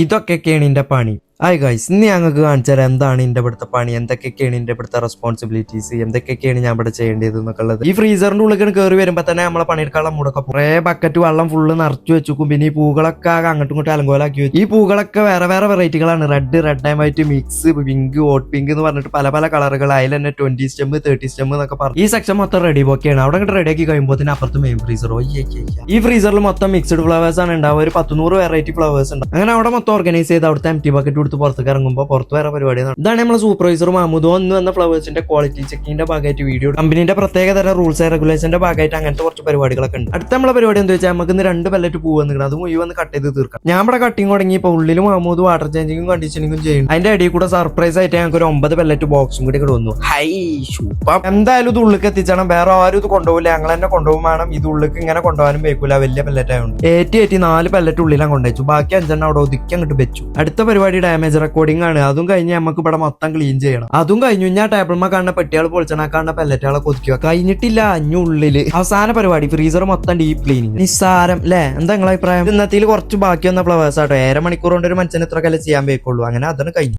ഇതൊക്കെയാണ് എന്റെ പണി. ഹായ് ഗൈസ്, ഇന്ന് ഞങ്ങൾക്ക് കാണിച്ചു തരാം എന്താണ് എന്റെ ഇവിടുത്തെ പണി, എന്തൊക്കെയാണ് എന്റെ ഇവിടുത്തെ റെസ്പോൺസിബിലിറ്റീസ്, എന്തൊക്കെയാണ് ഞാൻ ഇവിടെ ചെയ്യേണ്ടത് എന്നൊക്കെ ഉള്ളത്. ഈ ഫ്രീസറിന്റെ ഉള്ളിൽ കയറി വരുമ്പോ തന്നെ നമ്മളെ പണിയെടുക്കാനുള്ള മുടക്കം കുറെ ബക്കറ്റ് വെള്ളം ഫുള്ള് നിറച്ചു വെച്ചുക്കും. പിന്നെ ഈ പൂകളൊക്കെ അങ്ങോട്ടും ഇങ്ങോട്ടും അലങ്കോലാക്കി വെച്ചു. ഈ പൂകളൊക്കെ വേറെ വേറെ വെറൈറ്റികളാണ്. Red and white mix, pink, hot pink എന്ന് പറഞ്ഞിട്ട് പല പല കളറുകൾ. അതിൽ തന്നെ 20 സ്റ്റെം 30 സ്റ്റെം എന്നൊക്കെ പറഞ്ഞു. ഈ സെക്ഷൻ മൊത്തം റെഡി ബൊക്കെയാണ്. അവിടെ അങ്ങോട്ട് റെഡി ആക്കി കഴിയുമ്പോൾ അപ്പുറത്ത് മെയിൻ ഫ്രീസർ. ഈ ഫ്രീസറിൽ മൊത്തം മിക്സ്ഡ് ഫ്ലവേഴ്സ് ആണ് ഉണ്ടാവുക. ഒരു 100 വെറൈറ്റി ഫ്ലവേഴ്സ് ഉണ്ട്. അങ്ങനെ അവിടെ മൊത്തം ഓർഗനൈസ് ചെയ്ത് അവിടുത്തെ എംറ്റി ബക്കറ്റ് എടുത്ത് പുറത്തേക്ക് ഇറങ്ങുമ്പോൾ പുറത്ത് വേറെ പരിപാടിയാണ്. ഇതാണ് നമ്മളെ സൂപ്പർവൈസർ മഹമ്മൂദ്. ഒന്ന് വന്ന ഫ്ലവേഴ്സിന്റെ ക്വാളിറ്റി ചെക്കിന്റെ ഭാഗമായിട്ട് വീഡിയോ, കമ്പനിന്റെ പ്രത്യേക തരം റൂൾസ് ആൻഡ് റെഗുലേഷന്റെ ഭാഗമായിട്ട് അങ്ങനത്തെ കുറച്ച് പരിപാടികളൊക്കെ ഉണ്ട്. അടുത്ത നമ്മളെ പരിപാടി എന്താ വെച്ചാൽ നമുക്ക് ഇന്ന് 2 പെല്ലറ്റ് പൂ വന്നിക്കണം. അത് മുഴുവൻ കട്ട് ചെയ്ത് തീർക്കാം. ഞാൻ ഇവിടെ കട്ടിങ് തുടങ്ങി. ഇപ്പൊ ഉള്ളിൽ മഹമ്മൂദ് വാട്ടർ ചേഞ്ചിങ്ങും കണ്ടീഷനിങ്ങും ചെയ്യും. അതിന്റെ ഇടയിൽ കൂടെ സർപ്രൈസ് ആയിട്ട് ഞങ്ങൾക്ക് ഒരു 9 പെല്ലറ്റ് ബോക്സും കൂടി ഇവിടെ വന്നു. High super. എന്തായാലും ഇത് ഉള്ളിലേക്ക് എത്തിച്ചണം. വേറെ ആരും ഇത് കൊണ്ടുപോകില്ല, ഞങ്ങൾ തന്നെ കൊണ്ടുപോകും വേണം. ഇത് ഉള്ളിലേക്ക് ഇങ്ങനെ കൊണ്ടുപോകാനും വെക്കൂല, വലിയ പെല്ലറ്റ് ആയതുകൊണ്ട്. 4 പെല്ലറ്റ് ഉള്ളിലാണ് കൊണ്ടുവച്ചു. ബാക്കി 5 അവിടെ ഒതുക്കി അങ്ങോട്ട് വെച്ചു. അടുത്ത പരിപാടി ഡാമേജ് റെക്കോർഡിംഗ് ആണ്. അതും കഴിഞ്ഞ് നമുക്ക് ഇവിടെ മൊത്തം ക്ലീൻ ചെയ്യണം. അതും കഴിഞ്ഞു ഞാൻ ടേബിൾമ കാണുന്ന പെട്ടികൾ പൊളിച്ചണ കാണുന്ന പെല്ലറ്റുകളെ കൊതിക്കുക. കഴിഞ്ഞിട്ടില്ല ഉള്ളില് അവസാന പരിപാടി ഫ്രീസർ മൊത്തം ഡീപ് ക്ലീനിങ്. നിസ്സാരം അല്ലേ? എന്താ നിങ്ങളെ അഭിപ്രായം? ഇന്നത്തിൽ കുറച്ച് ബാക്കി വന്ന ഫ്ലവേഴ്സ് ആട്ടോ. 1.5 മണിക്കൂർ കൊണ്ട് ഒരു മനുഷ്യന് ഇത്ര കല ചെയ്യാൻ വെക്കുള്ളൂ. അങ്ങനെ അതാണ് കഴിഞ്ഞു.